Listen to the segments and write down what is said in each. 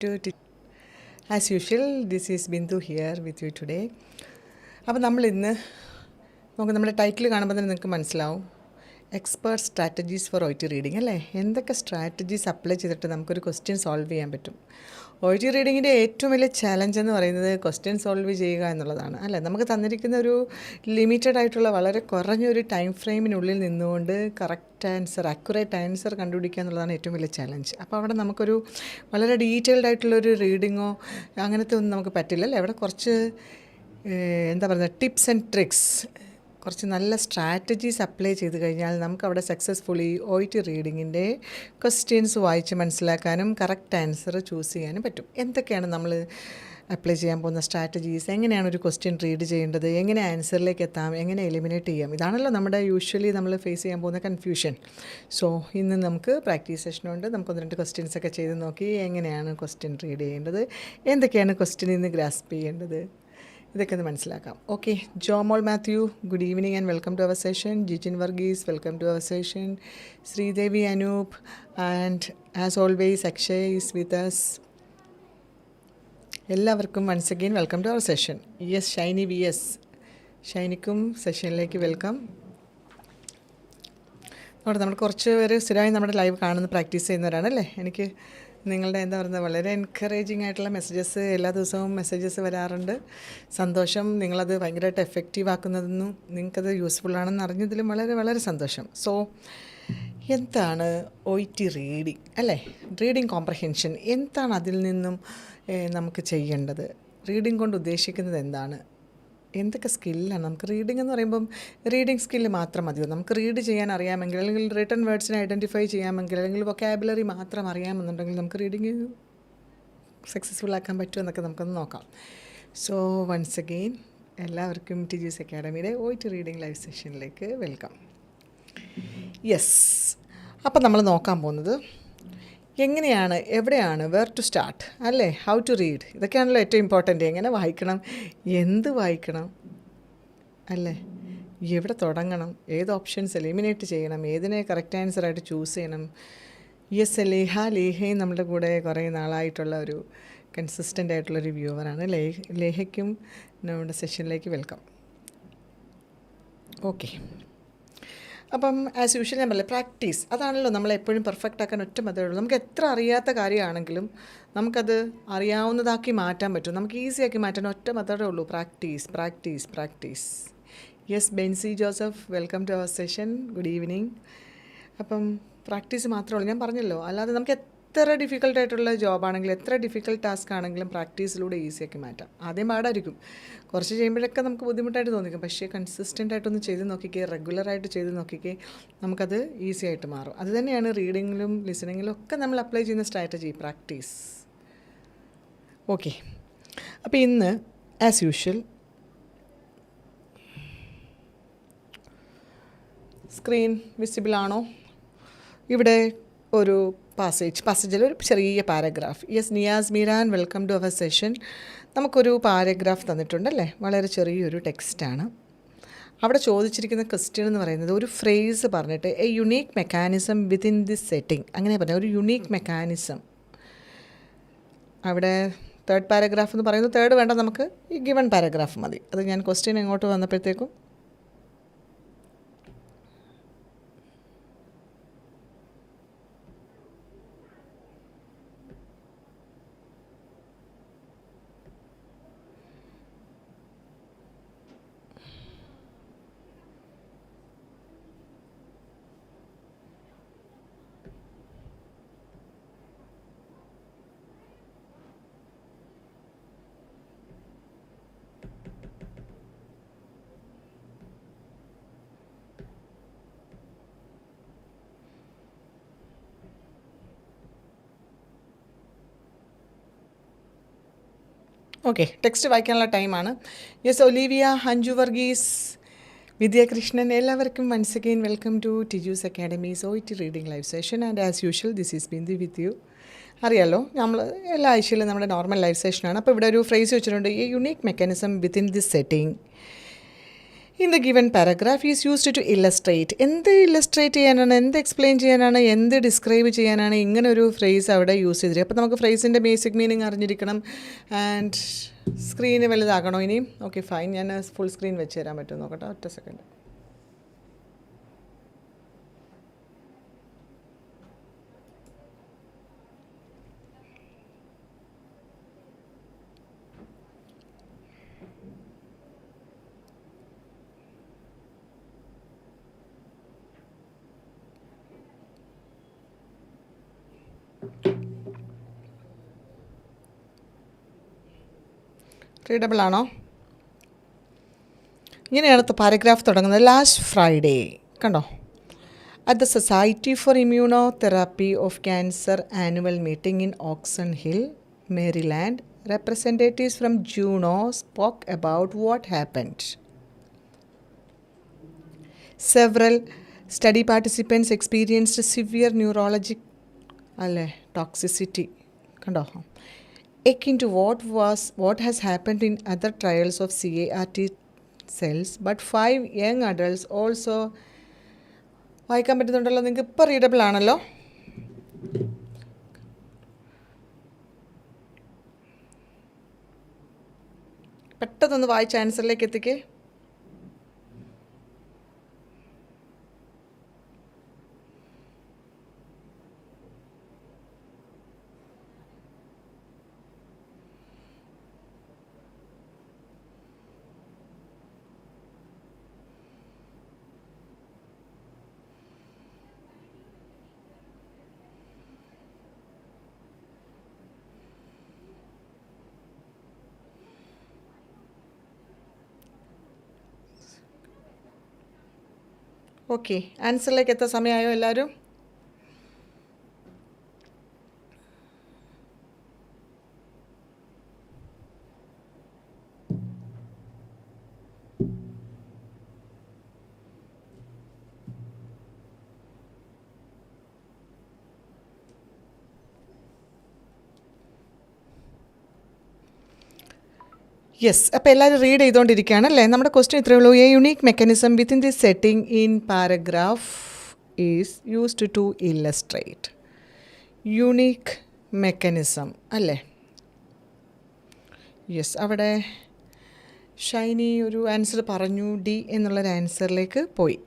As usual, this is Bindu here with you today. അപ്പോൾ നമ്മൾ ഇന്ന് നമ്മുടെ ടൈറ്റിൽ കാണുമ്പോൾ തന്നെ നിങ്ങൾക്ക് മനസ്സിലാവും, expert strategies four O T reading അല്ലേ. എന്തൊക്കെ സ്ട്രാറ്റജീസ് അപ്ലൈ ചെയ്തിട്ട് നമുക്കൊരു ക്വസ്റ്റ്യൻ സോൾവ് ചെയ്യാൻ പറ്റും. ഒ ടി റീഡിങ്ങിൻ്റെ ഏറ്റവും വലിയ ചാലഞ്ച് എന്ന് പറയുന്നത് ക്വസ്റ്റ്യൻ സോൾവ് ചെയ്യുക എന്നുള്ളതാണ് അല്ലേ. നമുക്ക് തന്നിരിക്കുന്ന ഒരു ലിമിറ്റഡ് ആയിട്ടുള്ള വളരെ കുറഞ്ഞൊരു ടൈം ഫ്രെയിമിനുള്ളിൽ നിന്നുകൊണ്ട് കറക്റ്റ് ആൻസർ, അക്യുറേറ്റ് ആൻസർ കണ്ടുപിടിക്കുക എന്നുള്ളതാണ് ഏറ്റവും വലിയ ചാലഞ്ച്. അപ്പോൾ അവിടെ നമുക്കൊരു വളരെ ഡീറ്റെയിൽഡ് ആയിട്ടുള്ളൊരു റീഡിങ്ങോ അങ്ങനത്തെ ഒന്നും നമുക്ക് പറ്റില്ല അല്ലേ. അവിടെ കുറച്ച് എന്താ പറയുക, ടിപ്സ് ആൻഡ് ട്രിക്സ്, കുറച്ച് നല്ല സ്ട്രാറ്റജീസ് അപ്ലൈ ചെയ്ത് കഴിഞ്ഞാൽ നമുക്കവിടെ സക്സസ്ഫുള്ളി ഒ ടി റീഡിങ്ങിൻ്റെ ക്വസ്റ്റ്യൻസ് വായിച്ച് മനസ്സിലാക്കാനും കറക്റ്റ് ആൻസർ ചൂസ് ചെയ്യാനും പറ്റും. എന്തൊക്കെയാണ് നമ്മൾ അപ്ലൈ ചെയ്യാൻ പോകുന്ന സ്ട്രാറ്റജീസ്, എങ്ങനെയാണ് ഒരു ക്വസ്റ്റ്യൻ റീഡ് ചെയ്യേണ്ടത്, എങ്ങനെ ആൻസറിലേക്ക് എത്താം, എങ്ങനെ എലിമിനേറ്റ് ചെയ്യാം, ഇതാണല്ലോ നമ്മുടെ യൂഷ്വലി നമ്മൾ ഫേസ് ചെയ്യാൻ പോകുന്ന കൺഫ്യൂഷൻ. സോ ഇന്ന് നമുക്ക് പ്രാക്ടീസ് സെഷനുണ്ട്. നമുക്ക് 1-2 ക്വസ്റ്റ്യൻസൊക്കെ ചെയ്ത് നോക്കി എങ്ങനെയാണ് ക്വസ്റ്റ്യൻ റീഡ് ചെയ്യേണ്ടത്, എന്തൊക്കെയാണ് ക്വസ്റ്റ്യൻ ഇന്ന് ഗ്രാസ്പ് ചെയ്യേണ്ടത്, ഇതൊക്കെ ഒന്ന് മനസ്സിലാക്കാം. Okay, Jomol Mathew, good evening and welcome to our session. Jijin Varghese, welcome to our session. Sreedevi Anoop and as always Akshay is with us. എല്ലാവർക്കും once again welcome to our session. Yes, Shiny V S, ഷൈനിക്കും സെഷനിലേക്ക് വെൽക്കം. നമ്മൾ കുറച്ച് പേര് സ്ഥിരമായി നമ്മുടെ ലൈവ് കാണുന്ന പ്രാക്ടീസ് ചെയ്യുന്നവരാണല്ലേ. എനിക്ക് നിങ്ങളുടെ എന്താ പറയുന്നത്, വളരെ എൻകറേജിങ് ആയിട്ടുള്ള മെസ്സേജസ്, എല്ലാ ദിവസവും മെസ്സേജസ് വരാറുണ്ട്. സന്തോഷം. നിങ്ങളത് ഭയങ്കരമായിട്ട് എഫക്റ്റീവ് ആക്കുന്നതെന്നും നിങ്ങൾക്കത് യൂസ്ഫുള്ളാണെന്ന് അറിഞ്ഞതിലും വളരെ വളരെ സന്തോഷം. സോ എന്താണ് ഒ ടി റീഡിങ് അല്ലേ, റീഡിങ് കോംപ്രഹെൻഷൻ, എന്താണ് അതിൽ നിന്നും നമുക്ക് ചെയ്യേണ്ടത്, റീഡിങ് കൊണ്ട് ഉദ്ദേശിക്കുന്നത് എന്താണ്, എന്തൊക്കെ സ്കില്ലാണ് നമുക്ക്. റീഡിംഗ് എന്ന് പറയുമ്പം റീഡിങ് സ്കില്ല് മാത്രം മതിയോ? നമുക്ക് റീഡ് ചെയ്യാൻ അറിയാമെങ്കിൽ, അല്ലെങ്കിൽ റിട്ടൺ വേർഡ്സിനെ ഐഡൻറ്റിഫൈ ചെയ്യാമെങ്കിൽ, അല്ലെങ്കിൽ വൊക്കാബുലറി മാത്രം അറിയാമെന്നുണ്ടെങ്കിൽ നമുക്ക് റീഡിങ് സക്സസ്ഫുൾ ആക്കാൻ പറ്റുമെന്നൊക്കെ നമുക്കൊന്ന് നോക്കാം. സോ വൺസ് അഗെയിൻ എല്ലാവർക്കും ടിജീസ് അക്കാഡമിയുടെ ഒ ടി റീഡിംഗ് ലൈവ് സെഷനിലേക്ക് വെൽക്കം. യെസ്, അപ്പം നമ്മൾ നോക്കാൻ പോകുന്നത് എങ്ങനെയാണ്, എവിടെയാണ്, വെർ ടു സ്റ്റാർട്ട് അല്ലേ, ഹൗ ടു റീഡ്, ഇതൊക്കെയാണല്ലോ ഏറ്റവും ഇമ്പോർട്ടൻ്റ്. എങ്ങനെ വായിക്കണം, എന്ത് വായിക്കണം അല്ലേ, എവിടെ തുടങ്ങണം, ഏത് ഓപ്ഷൻസ് എലിമിനേറ്റ് ചെയ്യണം, ഏതിനെ കറക്റ്റ് ആൻസറായിട്ട് ചൂസ് ചെയ്യണം. യെസ്, ലേഹയും നമ്മുടെ കൂടെ കുറേ നാളായിട്ടുള്ള ഒരു കൺസിസ്റ്റൻ്റ് ആയിട്ടുള്ളൊരു വ്യൂവറാണ്. ലേഹയ്ക്കും നമ്മുടെ സെഷനിലേക്ക് വെൽക്കം. ഓക്കെ, അപ്പം ആസ് യൂഷ്വൽ ഞാൻ പറയില്ല, പ്രാക്ടീസ് അതാണല്ലോ നമ്മളെപ്പോഴും പെർഫെക്റ്റ് ആക്കാൻ ഒറ്റ മെത്തേഡേ ഉള്ളൂ. നമുക്ക് എത്ര അറിയാത്ത കാര്യമാണെങ്കിലും നമുക്കത് അറിയാവുന്നതാക്കി മാറ്റാൻ പറ്റും, നമുക്ക് ഈസി ആക്കി മാറ്റാൻ ഒറ്റ മെത്തേഡേ ഉള്ളൂ, practice practice practice. Yes, Benzy Joseph, welcome to our session, good evening. അപ്പം പ്രാക്ടീസ് മാത്രമേ ഉള്ളൂ, ഞാൻ പറഞ്ഞല്ലോ. അല്ലാതെ നമുക്ക് എത്ര ഡിഫിക്കൽട്ടായിട്ടുള്ള ജോബാണെങ്കിലും, എത്ര ഡിഫിക്കൽട്ട് ടാസ്ക് ആണെങ്കിലും പ്രാക്ടീസിലൂടെ ഈസിയാക്കി മാറ്റാം. ആദ്യം പാടായിരിക്കും, കുറച്ച് ചെയ്യുമ്പോഴൊക്കെ നമുക്ക് ബുദ്ധിമുട്ടായിട്ട് തോന്നിക്കും. പക്ഷേ കൺസിസ്റ്റൻ്റ് ആയിട്ടൊന്ന് ചെയ്ത് നോക്കിക്കേ, റെഗുലറായിട്ട് ചെയ്ത് നോക്കിക്കേ, നമുക്കത് ഈസി ആയിട്ട് മാറും. അത് തന്നെയാണ് റീഡിങ്ങിലും ലിസണിങ്ങിലും ഒക്കെ നമ്മൾ അപ്ലൈ ചെയ്യുന്ന സ്ട്രാറ്റജി, പ്രാക്ടീസ്. ഓക്കെ, അപ്പോൾ ഇന്ന് ആസ് യൂഷ്വൽ സ്ക്രീൻ വിസിബിൾ ആണോ? ഇവിടെ ഒരു പാസേജിൽ ഒരു ചെറിയ paragraph. Yes, Niyas Meeran, welcome to our session. നമുക്കൊരു പാരഗ്രാഫ് തന്നിട്ടുണ്ടല്ലേ, വളരെ ചെറിയൊരു ടെക്സ്റ്റാണ്. അവിടെ ചോദിച്ചിരിക്കുന്ന ക്വസ്റ്റ്യൻ എന്ന് പറയുന്നത് ഒരു ഫ്രേസ് പറഞ്ഞിട്ട് A unique mechanism within this setting, അങ്ങനെ പറഞ്ഞാൽ ഒരു യുണീക്ക് മെക്കാനിസം. അവിടെ തേർഡ് പാരഗ്രാഫ് എന്ന് പറയുന്നത്, തേർഡ് വേണ്ട, നമുക്ക് ഈ ഗിവൺ പാരഗ്രാഫ് മതി. അത് ഞാൻ ക്വസ്റ്റ്യൻ ഇങ്ങോട്ട് വന്നപ്പോഴത്തേക്കും ഓക്കെ, ടെക്സ്റ്റ് വായിക്കാനുള്ള ടൈമാണ്. യെസ്, ഒലീവിയ, അഞ്ജു വർഗീസ്, വിദ്യാകൃഷ്ണൻ, എല്ലാവർക്കും once again welcome to Tiju's academy's O T reading live session. And as usual this is Bindu with you. അറിയാലോ, നമ്മൾ എല്ലാ ആഴ്ചയിലും നമ്മുടെ നോർമൽ ലൈവ് സെഷനാണ്. അപ്പോൾ ഇവിടെ ഒരു ഫ്രേസ് വെച്ചിട്ടുണ്ട്, a unique mechanism within this setting. In the given paragraph is used to illustrate. എന്ത് ഇല്ലസ്ട്രേറ്റ് ചെയ്യാനാണ്, എന്ത് എക്സ്പ്ലെയിൻ ചെയ്യാനാണ്, എന്ത് ഡിസ്ക്രൈബ് ചെയ്യാനാണ് ഇങ്ങനെ ഒരു ഫ്രേസ് അവിടെ യൂസ് ചെയ്തിരിക്കുക. അപ്പോൾ നമുക്ക് ഫ്രേസിൻ്റെ ബേസിക് മീനിങ് അറിഞ്ഞിരിക്കണം. ആൻഡ് സ്ക്രീന് വലുതാകണോ ഇനിയും? ഓക്കെ ഫൈൻ, ഞാൻ ഫുൾ സ്ക്രീൻ വെച്ച് തരാൻ പറ്റുമോ നോക്കട്ടെ, ഒറ്റ സെക്കൻഡ്. റീഡബിൾ ആണോ? ഇങ്ങനെയാണ് പാരഗ്രാഫ് തുടങ്ങുന്നത്. ലാസ്റ്റ് ഫ്രൈഡേ കണ്ടോ, at the society for immunotherapy of cancer annual meeting in ഓക്സൺ hill, Maryland, representatives from Juno spoke about what happened. Several study participants experienced severe neurologic toxicity. കണ്ടോ, akin to what has happened in other trials of CAR-T cells, but 5 young adults also. വായിക്കാൻ പറ്റുന്നുണ്ടല്ലോ നിങ്ങൾക്ക്? ഇപ്പോൾ readable ആണല്ലോ. പെട്ടെന്നൊന്ന് വായിച്ച ആൻസറിലേക്ക് എത്തിക്കേ. Okay, ആൻസറിലേക്ക് എത്താൻ സമയമായോ എല്ലാവരും? Yes, അപ്പോൾ എല്ലാവരും റീഡ് ചെയ്തുകൊണ്ടിരിക്കുകയാണ് അല്ലേ? നമ്മുടെ ക്വസ്റ്റ്യൻ ഇത്രയേ ഉള്ളൂ. A unique mechanism within this setting in paragraph is used to illustrate. Unique mechanism അല്ലേ? യെസ്, അവിടെ ഷൈനി ഒരു ആൻസർ പറഞ്ഞു, ഡി എന്നുള്ളൊരു ആൻസറിലേക്ക് പോയി.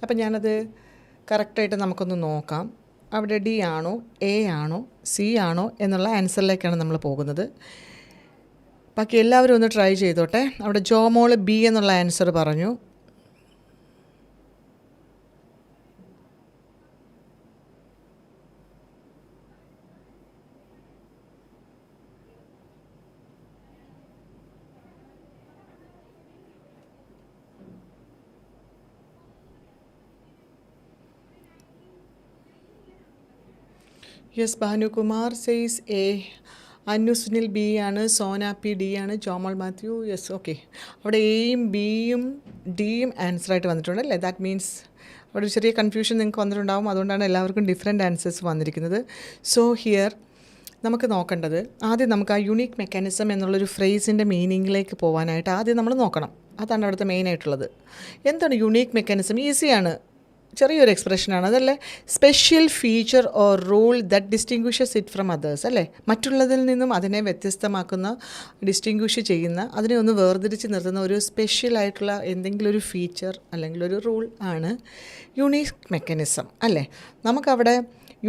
അപ്പം ഞാനത് കറക്റ്റായിട്ട് നമുക്കൊന്ന് നോക്കാം. അവിടെ ഡി ആണോ, എ ആണോ, സി ആണോ എന്നുള്ള ആൻസറിലേക്കാണ് നമ്മൾ പോകുന്നത്. ബാക്കി എല്ലാവരും ഒന്ന് ട്രൈ ചെയ്തോട്ടെ. അവിടെ ജോമോൾ ബി എന്നുള്ള ആൻസർ പറഞ്ഞു. Yes, Bhanukumar says A. Annu Sunil B ആണ്, സോന പി ഡി ആണ്, ജോമോൾ മാത്യു യെസ്. ഓക്കെ, അവിടെ എയും ബിയും ഡിയും ആൻസറായിട്ട് വന്നിട്ടുണ്ട് അല്ലേ? ദാറ്റ് മീൻസ് അവിടെ ഒരു ചെറിയ കൺഫ്യൂഷൻ നിങ്ങൾക്ക് വന്നിട്ടുണ്ടാകും. അതുകൊണ്ടാണ് എല്ലാവർക്കും ഡിഫറെൻറ്റ് ആൻസേഴ്സ് വന്നിരിക്കുന്നത്. സോ ഹിയർ നമുക്ക് നോക്കേണ്ടത്, ആദ്യം നമുക്ക് ആ യുണീക്ക് മെക്കാനിസം എന്നുള്ളൊരു ഫ്രേസിൻ്റെ മീനിങ്ങിലേക്ക് പോകാനായിട്ട് ആദ്യം നമ്മൾ നോക്കണം. അതാണ് അവിടുത്തെ മെയിനായിട്ടുള്ളത്. എന്താണ് യുണീക്ക് മെക്കാനിസം? ഈസിയാണ്, ചെറിയൊരു എക്സ്പ്രഷനാണ് അതല്ലേ. Special feature or rule that distinguishes it from others അല്ലേ? മറ്റുള്ളതിൽ നിന്നും അതിനെ വ്യത്യസ്തമാക്കുന്ന, ഡിസ്റ്റിങ്വിഷ് ചെയ്യുന്ന, അതിനെ ഒന്ന് വേർതിരിച്ച് നിർത്തുന്ന ഒരു സ്പെഷ്യലായിട്ടുള്ള എന്തെങ്കിലും ഒരു ഫീച്ചർ അല്ലെങ്കിൽ ഒരു റൂൾ ആണ് യുണീക്ക് മെക്കാനിസം അല്ലേ? നമുക്കവിടെ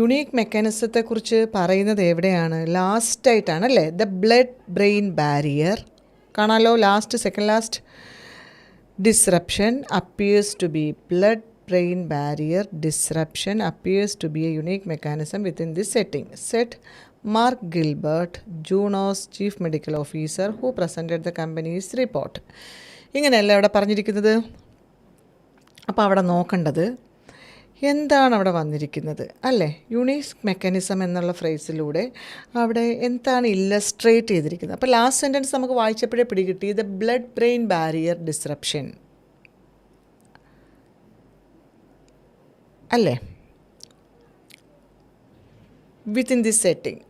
യുണീക്ക് മെക്കാനിസത്തെക്കുറിച്ച് പറയുന്നത് എവിടെയാണ്? ലാസ്റ്റായിട്ടാണ് അല്ലേ? ദ ബ്ലഡ് ബ്രെയിൻ ബാരിയർ കാണാലോ, last, second last. Disruption appears to be blood brain barrier disruption appears to be a unique mechanism within this setting, said Mark Gilbert, Juno's chief medical officer, who presented the company's report. ഇങ്ങനെയല്ല അവിടെ പറഞ്ഞിരിക്കുന്നത്. അപ്പോൾ അവിടെ നോക്കേണ്ടത് എന്താണ് അവിടെ വന്നിരിക്കുന്നത് അല്ലേ? യുണീക്ക് മെക്കാനിസം എന്നുള്ള ഫ്രേസിലൂടെ അവിടെ എന്താണ് ഇല്ലസ്ട്രേറ്റ് ചെയ്തിരിക്കുന്നത്. അപ്പോൾ ലാസ്റ്റ് സെൻറ്റൻസ് നമുക്ക് വായിച്ചപ്പോഴേ പിടികിട്ടി, the blood brain barrier disruption അല്ലേ? Within this setting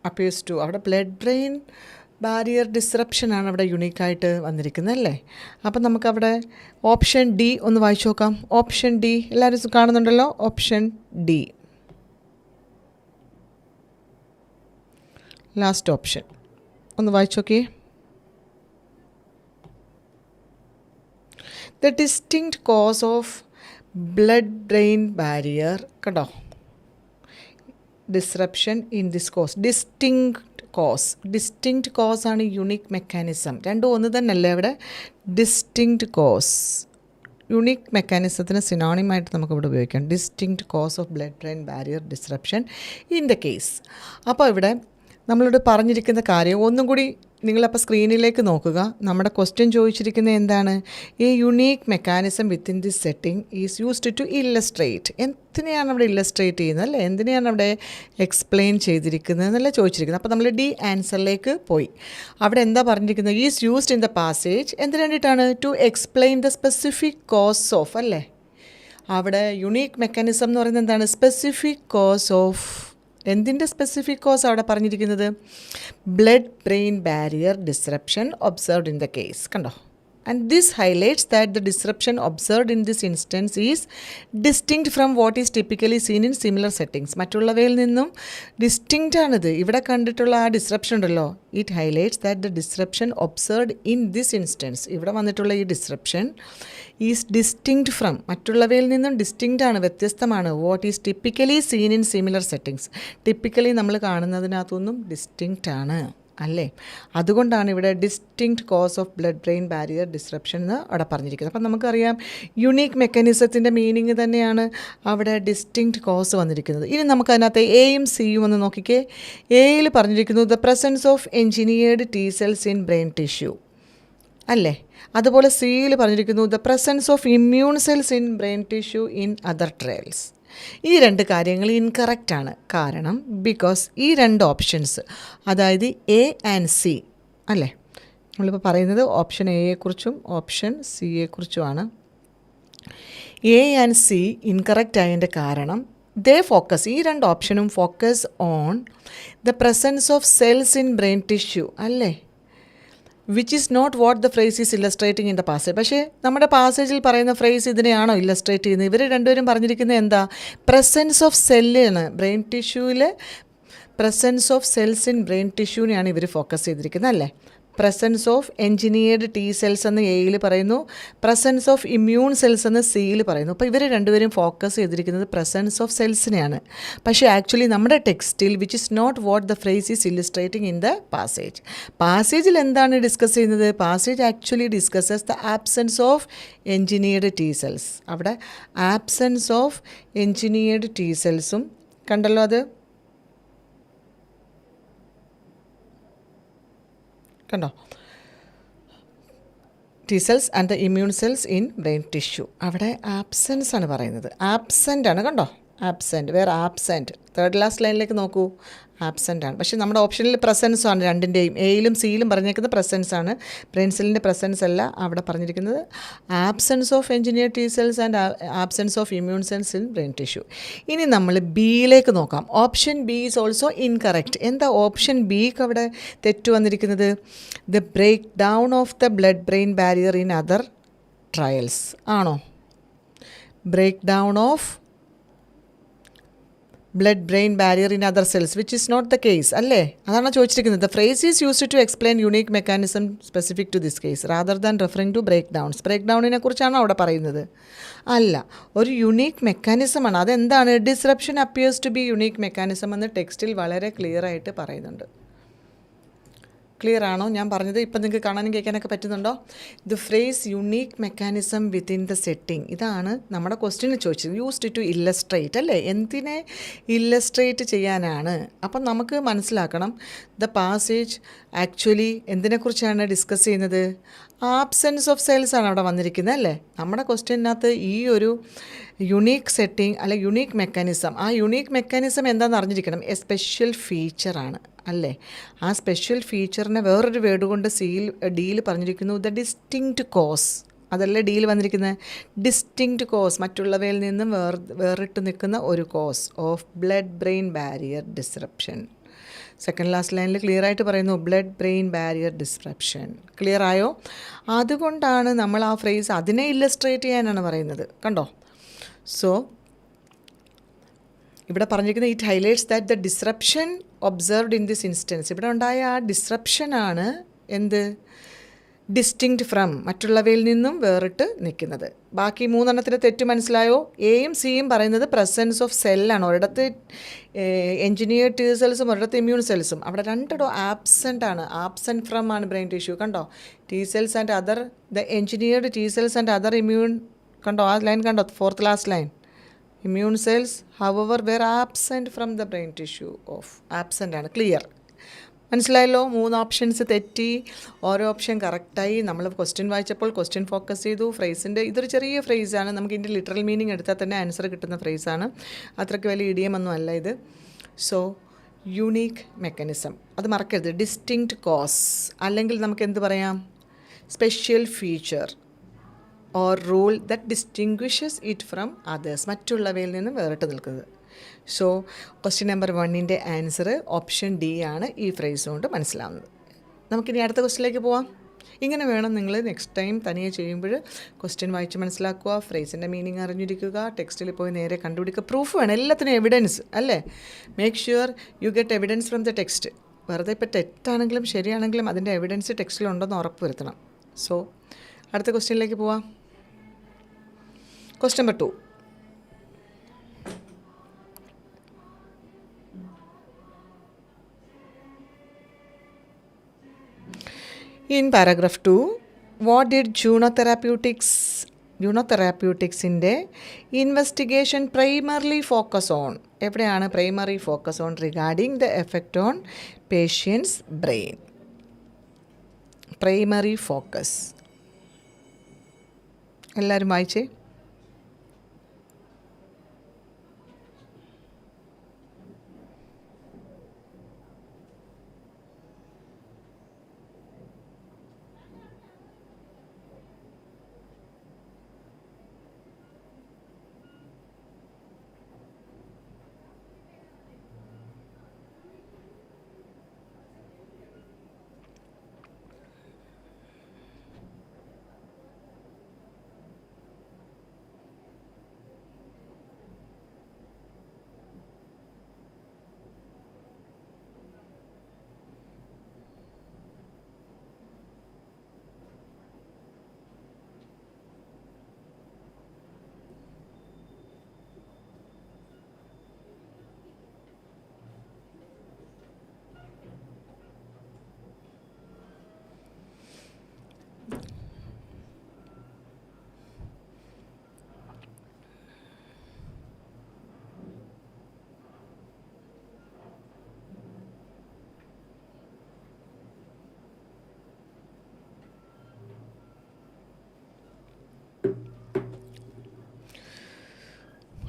appears to, അവിടെ ബ്ലഡ് ബ്രെയിൻ ബാരിയർ ഡിസ്റപ്ഷനാണ് അവിടെ യുണീക്കായിട്ട് വന്നിരിക്കുന്നത് അല്ലേ. അപ്പം നമുക്കവിടെ ഓപ്ഷൻ ഡി ഒന്ന് വായിച്ചു നോക്കാം. ഓപ്ഷൻ ഡി എല്ലാവരും കാണുന്നുണ്ടല്ലോ. ഓപ്ഷൻ ഡി ലാസ്റ്റ് ഓപ്ഷൻ ഒന്ന് വായിച്ചു നോക്കിയേ. The distinct cause of blood brain barrier, കണ്ടോ, disruption in this cause. Distinct cause ആണ് യുണീക്ക് മെക്കാനിസം. രണ്ടും ഒന്ന് തന്നെയല്ലേ ഇവിടെ. ഡിസ്റ്റിങ്ക്റ്റ് കോസ് യുണീക്ക് മെക്കാനിസത്തിന് സിനോണിമായിട്ട് നമുക്കിവിടെ ഉപയോഗിക്കാം. Distinct cause of blood brain barrier disruption in the case. അപ്പോൾ ഇവിടെ നമ്മളോട് പറഞ്ഞിരിക്കുന്ന കാര്യം ഒന്നും കൂടി നിങ്ങളപ്പോൾ സ്ക്രീനിലേക്ക് നോക്കുക. നമ്മുടെ ക്വസ്റ്റ്യൻ ചോദിച്ചിരിക്കുന്നത് എന്താണ്? ഈ unique mechanism within this setting is used to illustrate. എന്തിനെയാണ് അവിടെ ഇല്ലസ്ട്രേറ്റ് ചെയ്യുന്നത് അല്ലേ, എന്തിനെയാണ് അവിടെ എക്സ്പ്ലെയിൻ ചെയ്തിരിക്കുന്നത് എന്നല്ല ചോദിച്ചിരിക്കുന്നത്. അപ്പോൾ നമ്മൾ ഡി ആൻസറിലേക്ക് പോയി. അവിടെ എന്താ പറഞ്ഞിരിക്കുന്നത്? Is used in the passage. എന്തിനു വേണ്ടിയിട്ടാണ്? To explain the specific cause of, അല്ലേ. അവിടെ യുണീക്ക് മെക്കാനിസം എന്ന് പറയുന്നത് എന്താണ്? Specific cause of. എന്തിൻ്റെ സ്പെസിഫിക് കോസ് അവിടെ പറഞ്ഞിരിക്കുന്നത്? Blood brain barrier disruption observed in the case. കണ്ടോ. And this highlights that the disruption observed in this instance is distinct from what is typically seen in similar settings. മറ്റുള്ളവയിൽ നിന്നും distinct ആണിത്. ഇവിടെ കണ്ടിട്ടുള്ള ആ disruption ഉണ്ടല്ലോ, it highlights that the disruption observed in this instance. ഇവിടെ വന്നിട്ടുള്ള ഈ ഡിസ്റപ്ഷൻ ഈസ് ഡിസ്റ്റിങ്ക്റ്റ് ഫ്രം, മറ്റുള്ളവയിൽ നിന്നും ഡിസ്റ്റിങ്ക്റ്റ് ആണ്, വ്യത്യസ്തമാണ്. What is typically seen in similar settings. Typically നമ്മൾ കാണുന്നതിനകത്തൊന്നും ഡിസ്റ്റിങ്ക്റ്റ് ആണ്, അല്ലേ. അതുകൊണ്ടാണ് ഇവിടെ distinct cause of blood brain barrier disruption എന്ന് അവിടെ പറഞ്ഞിരിക്കുന്നത്. അപ്പം നമുക്കറിയാം യുണീക്ക് മെക്കാനിസത്തിൻ്റെ മീനിങ് തന്നെയാണ് അവിടെ ഡിസ്റ്റിങ്ക്റ്റ് കോസ് വന്നിരിക്കുന്നത്. ഇനി നമുക്കതിനകത്ത് എയും സിയും ഒന്ന് നോക്കിക്കേ. എയിൽ പറഞ്ഞിരിക്കുന്നു the presence of engineered T cells in brain tissue, അല്ലേ. അതുപോലെ സിയിൽ പറഞ്ഞിരിക്കുന്നു the presence of immune cells in brain tissue in other trials. ഈ രണ്ട് കാര്യങ്ങൾ ഇൻകറക്റ്റ് ആണ്. കാരണം ബിക്കോസ് ഈ രണ്ട് ഓപ്ഷൻസ്, അതായത് എ ആൻഡ് സി, അല്ലേ, നമ്മളിപ്പോൾ പറയുന്നത് ഓപ്ഷൻ എയെക്കുറിച്ചും ഓപ്ഷൻ സിയെക്കുറിച്ചുമാണ്. എ ആൻഡ് സി ഇൻകറക്റ്റ് ആയതിൻ്റെ കാരണം ഈ രണ്ട് ഓപ്ഷനും focus on the presence of cells in brain tissue, അല്ലേ, which is not what the phrase is illustrating in the passage. പക്ഷേ നമ്മുടെ പാസേജിൽ പറയുന്ന ഫ്രേസ് ഇതിനെയാണോ ഇല്ലസ്ട്രേറ്റ് ചെയ്യുന്നത്? ഇവർ രണ്ടുപേരും പറഞ്ഞിരിക്കുന്നത് എന്താ? പ്രസൻസ് ഓഫ് സെല്ലാണ്, ബ്രെയിൻ ടിഷ്യൂവിൽ presence of cells in brain ടിഷ്യൂവിനെയാണ് ഇവർ ഫോക്കസ് ചെയ്തിരിക്കുന്നത്, അല്ലേ. Presence of engineered T cells എന്ന് എയിൽ പറയുന്നു, പ്രസൻസ് ഓഫ് ഇമ്മ്യൂൺ സെൽസ് എന്ന് സിയിൽ പറയുന്നു. അപ്പോൾ ഇവർ രണ്ടുപേരും ഫോക്കസ് ചെയ്തിരിക്കുന്നത് പ്രസൻസ് ഓഫ് സെൽസിനെയാണ്. പക്ഷേ ആക്ച്വലി നമ്മുടെ ടെക്സ്റ്റിൽ which is not what the phrase is illustrating in the പാസേജിൽ എന്താണ് ഡിസ്കസ് ചെയ്യുന്നത്? Passage actually discusses the absence of engineered T cells. അവിടെ ആബ്സെൻസ് ഓഫ് എൻജിനീയർഡ് T cellsഉം കണ്ടല്ലോ, അത് കണ്ടോ. T cells and the immune cells in brain tissue. അവിടെ absence ആണ് പറയുന്നത്. ആബ്സെൻ്റ് ആണ്, കണ്ടോ, ആബ്സെൻറ്റ്, വേറെ ആബ്സെൻറ്റ്. തേർഡ് ലാസ്റ്റ് ലൈനിലേക്ക് നോക്കൂ, ആബ്സെൻ്റ് ആണ്. പക്ഷേ നമ്മുടെ ഓപ്ഷനിൽ പ്രസൻസ് ആണ്, രണ്ടിൻ്റെയും എയിലും സിയിലും പറഞ്ഞിരിക്കുന്നത് പ്രസൻസ് ആണ്. ബ്രെയിൻ സെല്ലിൻ്റെ പ്രസൻസ് അല്ല അവിടെ പറഞ്ഞിരിക്കുന്നത്. Absence of engineer T cells and absence of immune cells in brain tissue. ഇനി നമ്മൾ ബിയിലേക്ക് നോക്കാം. Option B is also incorrect. എന്താ ഓപ്ഷൻ ബിക്ക് അവിടെ തെറ്റ് വന്നിരിക്കുന്നത്? The break down of the blood brain barrier in other trials ആണോ? Break down of blood brain barrier in other cells which is not the case, അല്ലേ. അതാണ് ചോദിച്ചിരിക്കുന്നത്. The phrase is used to explain unique mechanism specific to this case rather than referring to break downs. Break ഡൗണിനെ കുറിച്ചാണോ അവിടെ പറയുന്നത്? അല്ല, ഒരു unique മെക്കാനിസമാണ്. അതെന്താണ്? Disruption appears to be unique mechanism എന്ന് ടെക്സ്റ്റിൽ വളരെ ക്ലിയർ ആയിട്ട് പറയുന്നുണ്ട്. ക്ലിയർ ആണോ ഞാൻ പറഞ്ഞത്? ഇപ്പം നിങ്ങൾക്ക് കാണാനും കേൾക്കാനൊക്കെ പറ്റുന്നുണ്ടോ? The phrase unique mechanism within the setting, ഇതാണ് നമ്മുടെ ക്വസ്റ്റ്യനിൽ ചോദിച്ചത്. യൂസ്ഡ് ടു ഇല്ലസ്ട്രേറ്റ്, അല്ലേ. എന്തിനെ ഇല്ലസ്ട്രേറ്റ് ചെയ്യാനാണ്? അപ്പം നമുക്ക് മനസ്സിലാക്കണം ദ പാസേജ് ആക്ച്വലി എന്തിനെക്കുറിച്ചാണ് ഡിസ്കസ് ചെയ്യുന്നത്? ആബ്സെൻസ് ഓഫ് സെൽസ് ആണ് അവിടെ വന്നിരിക്കുന്നത്, അല്ലേ. നമ്മുടെ ക്വസ്റ്റ്യനകത്ത് ഈ ഒരു യുണീക്ക് സെറ്റിംഗ് അല്ലെ യുണീക്ക് മെക്കാനിസം, ആ യുണീക്ക് മെക്കാനിസം എന്താണെന്ന് അറിഞ്ഞിരിക്കണം. എ സ്പെഷ്യൽ ഫീച്ചറാണ്, അല്ലേ. ആ സ്പെഷ്യൽ ഫീച്ചറിനെ വേറൊരു വേർഡ് കൊണ്ട് ഡിയിൽ പറഞ്ഞിരിക്കുന്നു ദ ഡിസ്റ്റിങ്ക്റ്റ് കോസ്. അതല്ലേ ഡിയിൽ വന്നിരിക്കുന്നത്? ഡിസ്റ്റിങ്ക്റ്റ് കോസ്, മറ്റുള്ളവയിൽ നിന്നും വേറിട്ട് നിൽക്കുന്ന ഒരു cause of blood brain barrier disruption. Second last ലൈനിൽ ക്ലിയർ ആയിട്ട് പറയുന്നു blood brain barrier disruption. Clear ആയോ? അതുകൊണ്ടാണ് നമ്മൾ ആ ഫ്രേസ് അതിനെ ഇല്ലസ്ട്രേറ്റ് ചെയ്യാനാണ് പറയുന്നത്. കണ്ടോ? സോ ഇവിടെ പറഞ്ഞിരിക്കുന്നത് it highlights that the disruption observed in this instance. ഇവിടെ ഉണ്ടായ ആ ഡിസ്റപ്ഷനാണ് എന്ത്? ഡിസ്റ്റിങ്ക്റ്റ് ഫ്രം, മറ്റുള്ളവയിൽ നിന്നും വേറിട്ട് നിൽക്കുന്നത്. ബാക്കി മൂന്നെണ്ണത്തിന് തെറ്റ് മനസ്സിലായോ? എയും സിയും പറയുന്നത് പ്രസൻസ് ഓഫ് സെല്ലാണ്. ഒരിടത്ത് എൻജിനീയർ T സെൽസും ഒരിടത്ത് ഇമ്മ്യൂൺ സെൽസും. അവിടെ രണ്ടിടവും ആബ്സെൻ്റ് ആണ്. ആബ്സെൻറ്റ് ഫ്രം ആണ് ബ്രെയിൻ ടിഷ്യൂ. കണ്ടോ? T cells and other the engineered T cells and other immune. കണ്ടോ ആ ലൈൻ? കണ്ടോ? Fourth last line. Immune cells however were absent from the brain tissue of. Absent ആണ്. Clear? മനസ്സിലായല്ലോ? 3 options തെറ്റി, ഓരോ option കറക്റ്റായി. നമ്മൾ ക്വസ്റ്റ്യൻ വായിച്ചപ്പോൾ ക്വസ്റ്റ്യൻ ഫോക്കസ് ചെയ്തു. ഫ്രേസിൻ്റെ ഇതൊരു ചെറിയ ഫ്രേസാണ്. നമുക്ക് ഇതിൻ്റെ ലിറ്ററൽ മീനിങ് എടുത്താൽ തന്നെ ആൻസർ കിട്ടുന്ന ഫ്രേസാണ്. അത്രയ്ക്ക് വലിയ ഇഡിയമൊന്നും അല്ല ഇത്. സോ യുണീക്ക് മെക്കാനിസം അത് മറക്കരുത്. ഡിസ്റ്റിങ്ക്റ്റ് കോസ്, അല്ലെങ്കിൽ നമുക്ക് എന്ത് പറയാം? Special feature or rule that distinguishes it from others, മറ്റുള്ളവയിൽ നിന്ന് വേറിട്ട് നിൽക്കുന്നത്. സോ ക്വസ്റ്റ്യൻ നമ്പർ 1ൻ്റെ ആൻസർ ഓപ്ഷൻ ഡി ആണ് ഈ ഫ്രേസ് കൊണ്ട് മനസ്സിലാവുന്നത്. നമുക്കിനി അടുത്ത ക്വസ്റ്റ്യനിലേക്ക് പോവാം. ഇങ്ങനെ വേണം നിങ്ങൾ നെക്സ്റ്റ് ടൈം തനിയെ ചെയ്യുമ്പോൾ ക്വസ്റ്റ്യൻ വായിച്ച് മനസ്സിലാക്കുക, ഫ്രേസിൻ്റെ മീനിങ് അറിഞ്ഞിരിക്കുക, ടെക്സ്റ്റിൽ പോയി നേരെ കണ്ടുപിടിക്കുക. പ്രൂഫ് വേണം, എല്ലാത്തിനും എവിഡൻസ് അല്ലേ? Make sure you get evidence from the text. വെറുതെ ഇപ്പോൾ തെറ്റാണെങ്കിലും ശരിയാണെങ്കിലും അതിൻ്റെ എവിഡൻസ് ടെക്സ്റ്റിലുണ്ടെന്ന് ഉറപ്പ് വരുത്തണം. സോ അടുത്ത ക്വസ്റ്റ്യനിലേക്ക് പോവാം. Question number 2. In paragraph 2, what did Juno Therapeuticsൻ്റെ ഇൻവെസ്റ്റിഗേഷൻ പ്രൈമർലി ഫോക്കസ് ഓൺ? എവിടെയാണ് primary focus on? Regarding the effect on patients brain. Primary focus എല്ലാവരും വായിച്ചേ.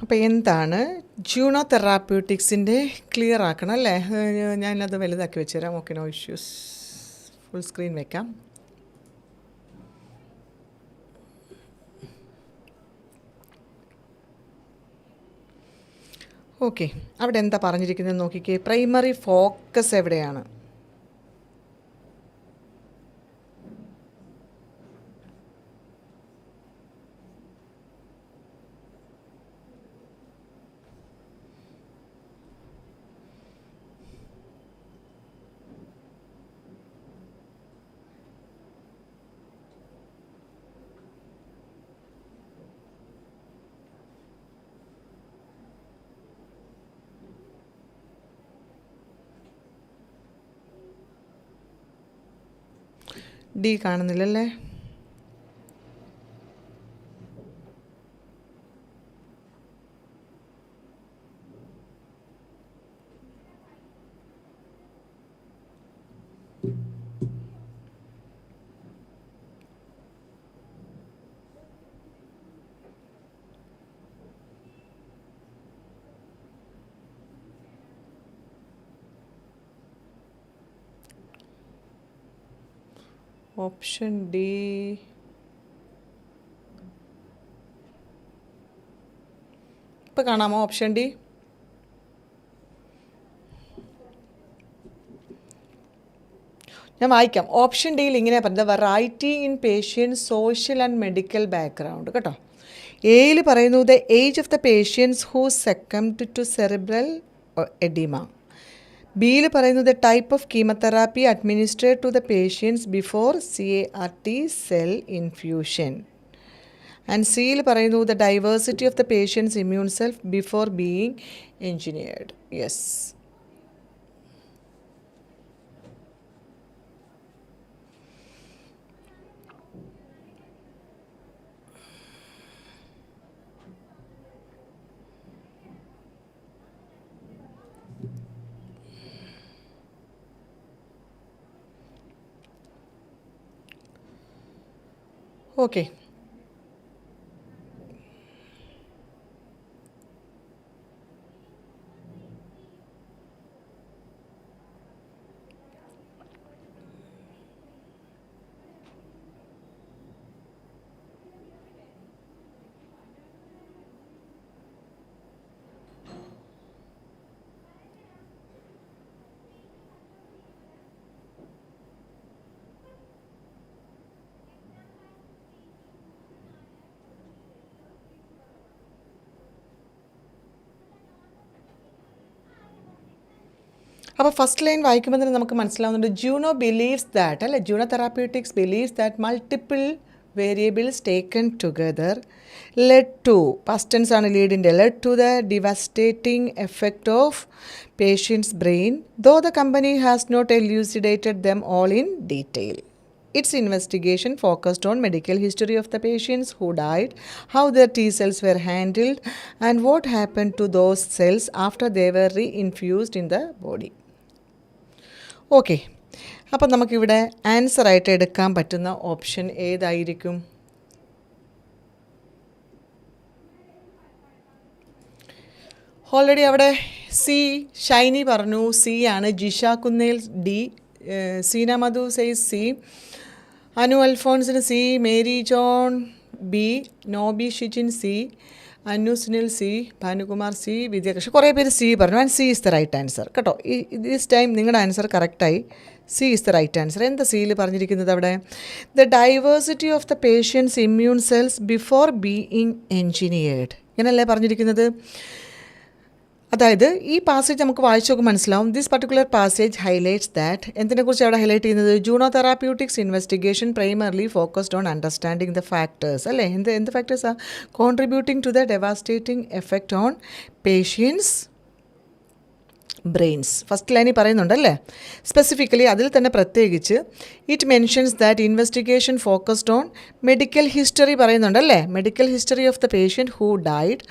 അപ്പോൾ എന്താണ് ജൂണോ തെറാപ്യൂട്ടിക്സിൻ്റെ? ക്ലിയർ ആക്കണം അല്ലേ? ഞാനത് വലുതാക്കി വെച്ചുതരാം. Okay, no issues. Full screen വയ്ക്കാം. ഓക്കെ, അവിടെ എന്താ പറഞ്ഞിരിക്കുന്നത് നോക്കിക്കേ. പ്രൈമറി ഫോക്കസ് എവിടെയാണ്? ഡി കാണുന്നില്ലല്ലേ? Option D. ഇപ്പോൾ കാണാമോ ഓപ്ഷൻ ഡി? ഞാൻ വായിക്കാം. ഓപ്ഷൻ ഡിയിൽ ഇങ്ങനെ പറഞ്ഞത് variety in patients social and medical background കേട്ടോ. എയിൽ പറയുന്നു the age of the patients who succumbed to cerebral edema. ബിയിൽ പറയുന്നു the type of chemotherapy administered to the patients before CAR-T cell infusion. And സിയിൽ പറയുന്നു the diversity of the patients immune self before being engineered. Yes. Okay. അപ്പോൾ first line വായിക്കുമ്പോൾ തന്നെ നമുക്ക് മനസ്സിലാവുന്നുണ്ട് Juno believes that അല്ലെ, Juno Therapeutics believes that multiple variables taken together led to, past tense ആണ് ലീഡിൻ്റെ, led to the devastating effect of patients brain though the company has not elucidated them all in detail. Its investigation focused on medical history of the patients who died, how their T cells were handled, and what happened to those cells after they were reinfused in the body. Okay, അപ്പം നമുക്കിവിടെ ആൻസറായിട്ട് എടുക്കാൻ പറ്റുന്ന option ഏതായിരിക്കും? Already അവിടെ C Shiny പറഞ്ഞു C ആണ്, Jisha Kunnel D, Seena Madhu says C, Anu അൽഫോൺസിന് C, Mary John B, Noby Shijin C, Anu Sunil C, Bhanukumar C, Vidyakrishnan, കുറേ പേര് സി പറഞ്ഞു. And C is the right answer കേട്ടോ. ദിസ് ടൈം നിങ്ങളുടെ ആൻസർ കറക്റ്റായി. C is the right answer. എന്താ സിയിൽ പറഞ്ഞിരിക്കുന്നത് അവിടെ? The diversity of the patients immune cells before being engineered, ഇങ്ങനെയല്ലേ പറഞ്ഞിരിക്കുന്നത്? അതായത് ഈ പാസേജ് നമുക്ക് വായിച്ചു നോക്കുമ്പോൾ മനസ്സിലാവും. This particular passage highlights that, എന്തിനെക്കുറിച്ച് അവിടെ ഹൈലൈറ്റ് ചെയ്യുന്നത്? Juno Therapeutics investigation primarily focused on understanding the factors അല്ലേ. എന്ത് ഫാക്ടേഴ്സാണ്? Contributing to the devastating effect on patients brains. First ലൈനിൽ പറയുന്നുണ്ടല്ലേ. സ്പെസിഫിക്കലി അതിൽ തന്നെ പ്രത്യേകിച്ച് it mentions that investigation focused on medical history പറയുന്നുണ്ടല്ലേ. Medical history of the patient who died,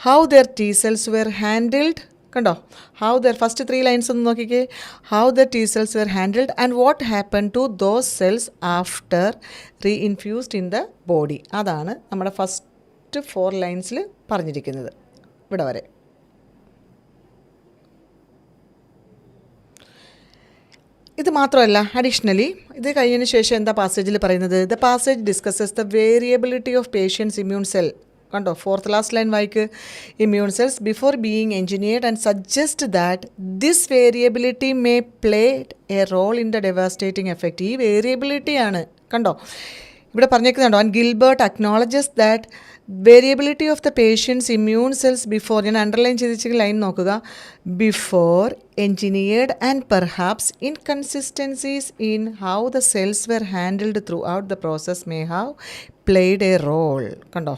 how their T cells were handled, കണ്ടോ? How their first 3 lines ഒന്ന് നോക്കിക്കേ. How the T cells were handled and what happen to those cells after reinfused in the body. അതാണ് നമ്മുടെ first 4 ലൈൻസിൽ പറഞ്ഞിരിക്കുന്നത് ഇവിടെ വരെ. ഇത് മാത്രമല്ല, അഡീഷണലി ഇത് കഴിഞ്ഞതിന് ശേഷം എന്താ പാസേജിൽ പറയുന്നത്? The passage discusses the variability of patients immune cell, കണ്ടോ? 4th ലാസ്റ്റ് ലൈൻ വായിക്ക്. Immune cells before being engineered and suggest that this variability may play a role in the devastating effect. ഈ വേരിയബിലിറ്റിയാണ്, കണ്ടോ ഇവിടെ പറഞ്ഞേക്കുന്നുണ്ടോ? And Gilbert acknowledges that variability of the patients immune cells before, ഞാൻ underline ചെയ്തിട്ട് line നോക്കുക, before engineered and perhaps inconsistencies in how the cells were handled throughout the process may have played a role, കണ്ടോ?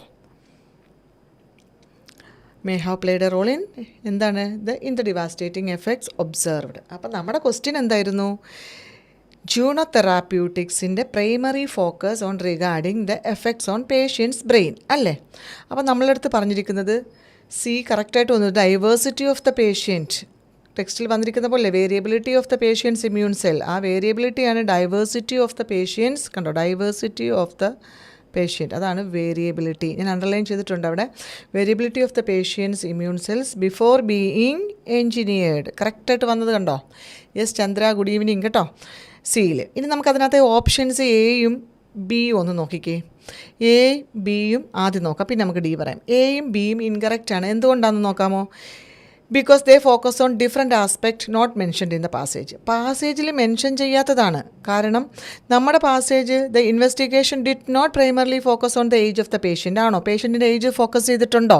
May have played a role in എന്താണ്? In the devastating effects observed. അപ്പം നമ്മുടെ question എന്തായിരുന്നു? Juno തെറാപ്യൂട്ടിക്സിൻ്റെ primary focus on regarding the effects on patients brain അല്ലേ. അപ്പോൾ നമ്മളടുത്ത് പറഞ്ഞിരിക്കുന്നത് സി കറക്റ്റായിട്ട് വന്നു. ഡൈവേഴ്സിറ്റി ഓഫ് ദ പേഷ്യൻറ്റ്, ടെക്സ്റ്റിൽ വന്നിരിക്കുന്ന പോലെ variability of the patients immune cell, ആ വേരിയബിലിറ്റിയാണ് ഡൈവേഴ്സിറ്റി ഓഫ് ദ പേഷ്യൻസ്, കണ്ടോ? ഡൈവേഴ്സിറ്റി ഓഫ് ദ പേഷ്യൻറ്റ്, അതാണ് വേരിയബിലിറ്റി. ഞാൻ അണ്ടർലൈൻ ചെയ്തിട്ടുണ്ട് അവിടെ. Variability of the patients immune cells before being engineered, കറക്റ്റായിട്ട് വന്നത് കണ്ടോ? യെസ് ചന്ദ്ര, ഗുഡ് ഈവനിങ് കേട്ടോ. സിയിൽ ഇനി നമുക്കതിനകത്ത് ഓപ്ഷൻസ് എയും ബിയും ഒന്ന് നോക്കിക്കേ. എ ബിയും ആദ്യം നോക്കാം, പിന്നെ നമുക്ക് ഡി പറയാം. എയും ബിയും ഇൻകറക്റ്റ് ആണ്. എന്തുകൊണ്ടാണെന്ന് നോക്കാമോ? Because they focus on different aspect not mentioned in the പാസേജിൽ മെൻഷൻ ചെയ്യാത്തതാണ്. കാരണം നമ്മുടെ passage the investigation did not primarily focus on the age of the patient ആണോ? പേഷ്യൻറ്റിൻ്റെ ഏജ് ഫോക്കസ് ചെയ്തിട്ടുണ്ടോ?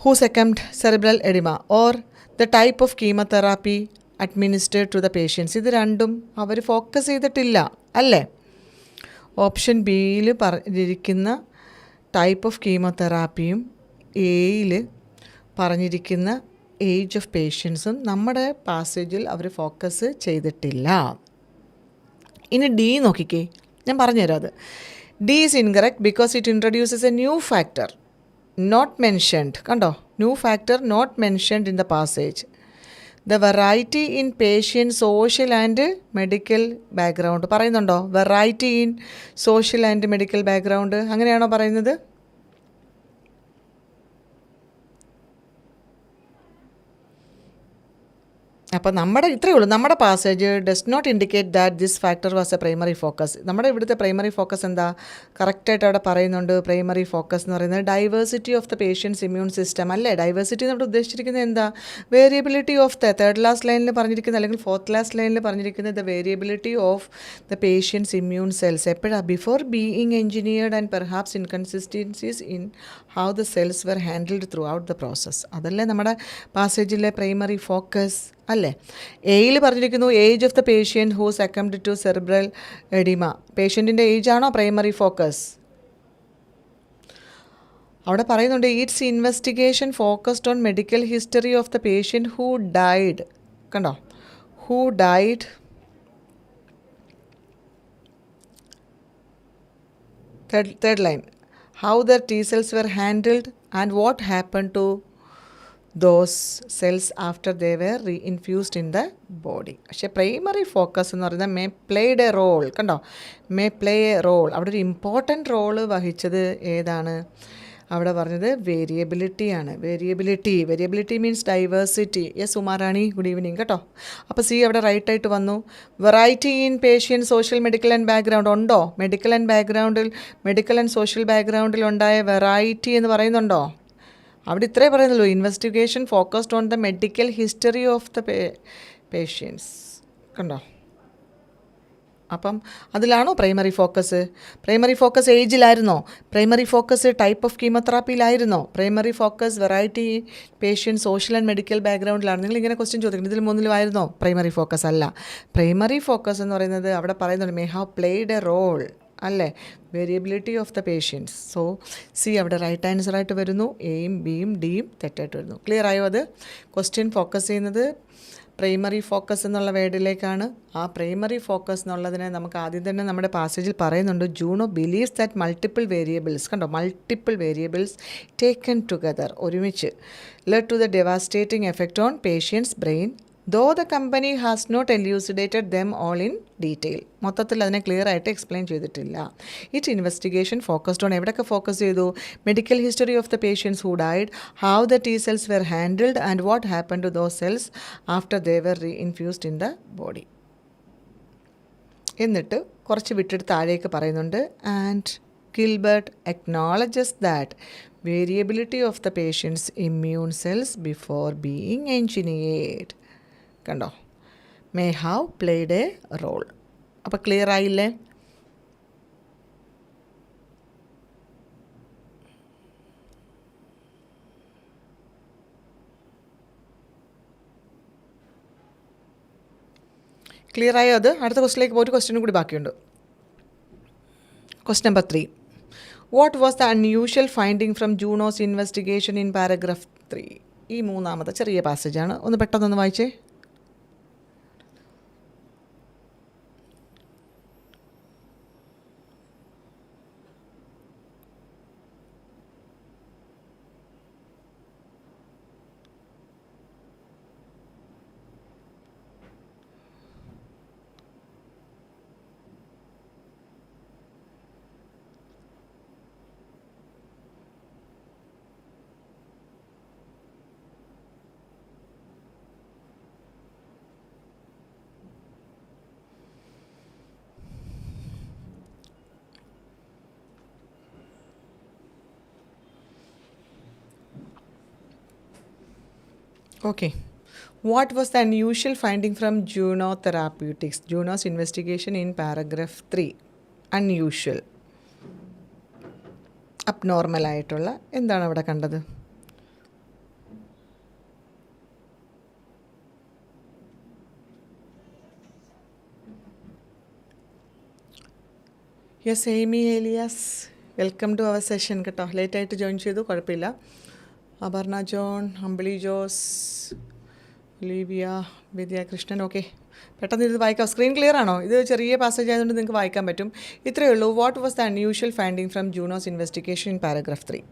Who succumbed cerebral oedema or the type of chemotherapy administered to the patients, ഇത് രണ്ടും അവർ focus ചെയ്തിട്ടില്ല അല്ലേ? ഓപ്ഷൻ ബിയിൽ പറഞ്ഞിരിക്കുന്ന ടൈപ്പ് ഓഫ് കീമോതെറാപ്പിയും എയിൽ പറഞ്ഞിരിക്കുന്ന ഏജ് ഓഫ് പേഷ്യൻസും നമ്മുടെ പാസേജിൽ അവർ ഫോക്കസ് ചെയ്തിട്ടില്ല. ഇനി ഡി നോക്കിക്കേ, ഞാൻ പറഞ്ഞുതരാം. അത് D is incorrect because it introduces a new factor not mentioned. കണ്ടോ, new factor not mentioned in the passage. The variety in patient social and medical background പറയുന്നുണ്ടോ? Variety in social and medical background അങ്ങനെയാണോ പറയുന്നത്? അപ്പോൾ നമ്മുടെ ഇത്രയേ ഉള്ളൂ. നമ്മുടെ passage does not indicate that this factor was a primary focus. നമ്മുടെ ഇവിടുത്തെ പ്രൈമറി ഫോക്കസ് എന്താ? കറക്റ്റായിട്ട് അവിടെ പറയുന്നുണ്ട്. പ്രൈമറി ഫോക്കസ് എന്ന് പറയുന്നത് diversity of the patients immune system അല്ലേ? ഡൈവേഴ്സിറ്റി നമ്മൾ ഉദ്ദേശിച്ചിരിക്കുന്നത് എന്താ? Variability of the third last ലൈനിൽ പറഞ്ഞിരിക്കുന്നത് അല്ലെങ്കിൽ ഫോർത്ത് ലാസ്റ്റ് ലൈനിൽ പറഞ്ഞിരിക്കുന്നത് the variability of the patients immune cells. എപ്പോഴാണ്? Before being engineered and perhaps inconsistencies in how the cells were handled throughout the process. അതല്ലേ നമ്മുടെ പാസേജിലെ പ്രൈമറി ഫോക്കസ് അല്ലേ? എയിൽ പറഞ്ഞിരിക്കുന്നു age of the patient who succumbed to cerebral oedema. പേഷ്യൻറ്റിൻ്റെ age ആണോ primary focus? അവിടെ പറയുന്നുണ്ട് it's investigation focused on medical history of the patient who died. കണ്ടോ, who died third line, how the T cells were handled and what happened to those cells after they were reinfused in the body. പക്ഷേ primary focus എന്ന് പറയുന്നത് may played a role. കണ്ടോ, may play a role. അവിടെ ഒരു important role വഹിച്ചത് ഏതാണ്? അവിടെ പറഞ്ഞത് വേരിയബിലിറ്റിയാണ്. Variability means diversity. Yes Umarani, good evening കേട്ടോ. അപ്പോൾ സി അവിടെ റൈറ്റായിട്ട് വന്നു. Variety in patient social medical and background ഉണ്ടോ? മെഡിക്കൽ ആൻഡ് സോഷ്യൽ ബാക്ക്ഗ്രൗണ്ടിൽ ഉണ്ടായ വെറൈറ്റി എന്ന് പറയുന്നുണ്ടോ? അവിടെ ഇത്രേ പറയുന്നുള്ളൂ. Investigation focused on the medical history of the patients. കണ്ടോ, അപ്പം അതിലാണോ പ്രൈമറി ഫോക്കസ്? പ്രൈമറി ഫോക്കസ് ഏജിലായിരുന്നോ? പ്രൈമറി ഫോക്കസ് ടൈപ്പ് ഓഫ് കീമോതെറാപ്പിയിലായിരുന്നോ? Primary focus variety patient social and medical ബാക്ക്ഗ്രൗണ്ടിലാണ്. നിങ്ങളിങ്ങനെ ക്വസ്റ്റ്യൻ ചോദിക്കുന്നത് ഇതിൽ മൂന്നിലുമായിരുന്നോ? പ്രൈമറി ഫോക്കസ് അല്ല. പ്രൈമറി ഫോക്കസ് എന്ന് പറയുന്നത് അവിടെ പറയുന്നുണ്ട് may have played a role അല്ലേ? Variability of the patients. So C അവിടെ റൈറ്റ് ആൻസറായിട്ട് വരുന്നു. എയും ബിയും ഡിയും തെറ്റായിട്ട് വരുന്നു. ക്ലിയർ ആയോ? അത് ക്വസ്റ്റ്യൻ ഫോക്കസ് ചെയ്യുന്നത് പ്രൈമറി ഫോക്കസ് എന്നുള്ള വേർഡിലേക്കാണ്. ആ പ്രൈമറി ഫോക്കസ് എന്നുള്ളതിനെ നമുക്ക് ആദ്യം തന്നെ നമ്മുടെ പാസേജിൽ പറയുന്നുണ്ട്. Juno believes that multiple variables, കണ്ടോ, മൾട്ടിപ്പിൾ വേരിയബിൾസ് ടേക്കൺ ടുഗദർ ഒരുമിച്ച് led to the devastating effect on patients brain though the company has not elucidated them all in detail. മൊത്തത്തിൽ അതിനെ ക്ലിയർ ആയിട്ട് എക്സ്പ്ലെയിൻ ചെയ്തിട്ടില്ല. ഇറ്റ് ഇൻവെസ്റ്റിഗേഷൻ ഫോക്കസ്ഡ് ഓൺ എവിടെയൊക്കെ focus ചെയ്തു? Medical history of the patients who died, how the T cells were handled and what happened to those cells after they were reinfused in the body. എന്നിട്ട് കുറച്ച് വിട്ടിട്ട് താഴേക്ക് പറയുന്നുണ്ട് and Gilbert acknowledges that variability of the patient's immune cells before being engineered, കണ്ടോ, may have played a role. അപ്പോൾ clear ആയില്ലേ? Clear ആയോ? അത് അടുത്ത ക്വസ്റ്റിലേക്ക് ഒരു ക്വസ്റ്റ്യനും കൂടി ബാക്കിയുണ്ട്. Question number 3. What was the unusual finding from Juno's investigation in paragraph 3? ഈ മൂന്നാമത്തെ ചെറിയ പാസേജാണ്. ഒന്ന് പെട്ടെന്നൊന്ന് വായിച്ചേ. Okay. What was the unusual finding from Juno Therapeutics? Juno's investigation in paragraph 3. Unusual. Abnormal ആയിട്ടുള്ള എന്താണ് അവിടെ കണ്ടത്? Yes Aimy Elias, welcome to our session കേട്ടോ. ലേറ്റായിട്ട് ജോയിൻ ചെയ്തു, കുഴപ്പമില്ല. അപർണ ജോൺ, അമ്പിളി ജോസ്, ലീവിയ, വിദ്യാകൃഷ്ണൻ. ഓക്കെ, പെട്ടെന്ന് ഇത് വായിക്കാം. സ്ക്രീൻ ക്ലിയർ ആണോ? ഇത് ചെറിയ പാസേജ് ആയതുകൊണ്ട് നിങ്ങൾക്ക് വായിക്കാൻ പറ്റും. ഇത്രയേ ഉള്ളൂ. What was the unusual finding from Juno's investigation in paragraph 3?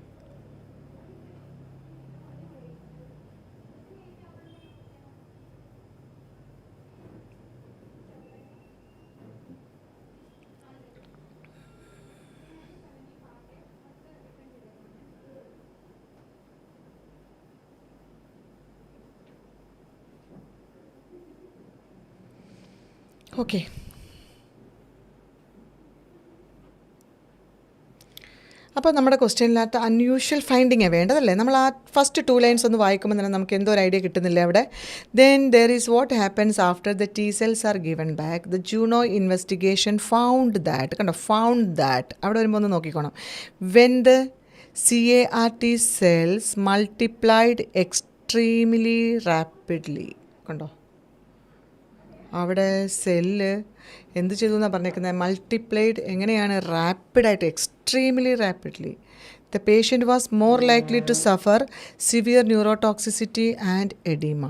Okay, അപ്പോൾ നമ്മുടെ ക്വസ്റ്റ്യനിനകത്ത് അൺയൂഷ്വൽ ഫൈൻഡിങ്ങാണ് വേണ്ടതല്ലേ. നമ്മൾ ആ ഫസ്റ്റ് 2 ലൈൻസ് ഒന്ന് വായിക്കുമ്പോൾ തന്നെ നമുക്ക് എന്തോ ഒരു ഐഡിയ കിട്ടുന്നില്ല അവിടെ. Then there is what happens after the T cells are given back. The Juno investigation found that. കണ്ടോ, ഫൗണ്ട് ദാറ്റ് അവിടെ വരുമ്പോൾ ഒന്ന് നോക്കിക്കോണം. When the CAR-T cells multiplied extremely rapidly. കണ്ടോ, അവിടെ സെല്ല് എന്ത് ചെയ്തു എന്നാണ് പറഞ്ഞേക്കുന്നത്? മൾട്ടിപ്ലൈഡ് എങ്ങനെയാണ്? റാപ്പിഡായിട്ട്, extremely rapidly. The patient was more likely to suffer severe neurotoxicity and oedema.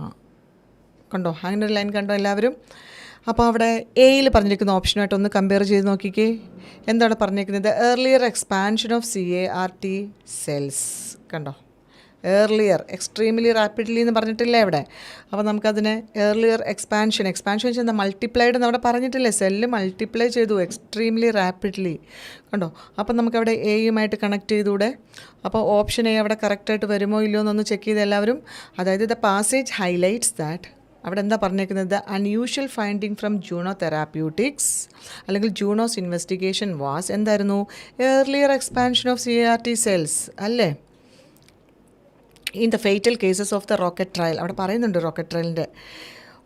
കണ്ടോ, അങ്ങനെ ഒരു ലൈൻ കണ്ടോ എല്ലാവരും? അപ്പോൾ അവിടെ എയിൽ പറഞ്ഞിരിക്കുന്ന ഓപ്ഷനുമായിട്ട് ഒന്ന് കമ്പയർ ചെയ്ത് നോക്കിക്കേ. എന്താണ് പറഞ്ഞിരിക്കുന്നത്? Earlier expansion of CAR-T cells. കണ്ടോ, ഏർലിയർ, എക്സ്ട്രീംലി റാപ്പിഡ്ലി എന്ന് പറഞ്ഞിട്ടില്ലേ അവിടെ? അപ്പോൾ നമുക്കതിന് ഏർലിയർ എക്സ്പാൻഷൻ ചെയ്യുന്ന മൾട്ടിപ്ലൈഡ് എന്ന് അവിടെ പറഞ്ഞിട്ടില്ലേ? സെല്ല് മൾട്ടിപ്ലൈ ചെയ്തു എക്സ്ട്രീംലി റാപ്പിഡ്ലി. കണ്ടോ, അപ്പം നമുക്കവിടെ എയുമായിട്ട് കണക്ട് ചെയ്തുകൂടെ? അപ്പോൾ ഓപ്ഷൻ എ അവിടെ കറക്റ്റായിട്ട് വരുമോ ഇല്ലയോ എന്നൊന്ന് ചെക്ക് ചെയ്ത് എല്ലാവരും. അതായത് ദ പാസേജ് ഹൈലൈറ്റ്സ് ദാറ്റ്. അവിടെ എന്താ പറഞ്ഞേക്കുന്നത്? The unusual finding from Juno therapeutics അല്ലെങ്കിൽ ജൂനോസ് ഇൻവെസ്റ്റിഗേഷൻ വാസ് എന്തായിരുന്നു? Earlier expansion of CAR-T cells അല്ലേ? In the fatal cases of the rocket trial. അവിടെ പറയുന്നുണ്ട് റോക്കറ്റ് ട്രയലിൻ്റെ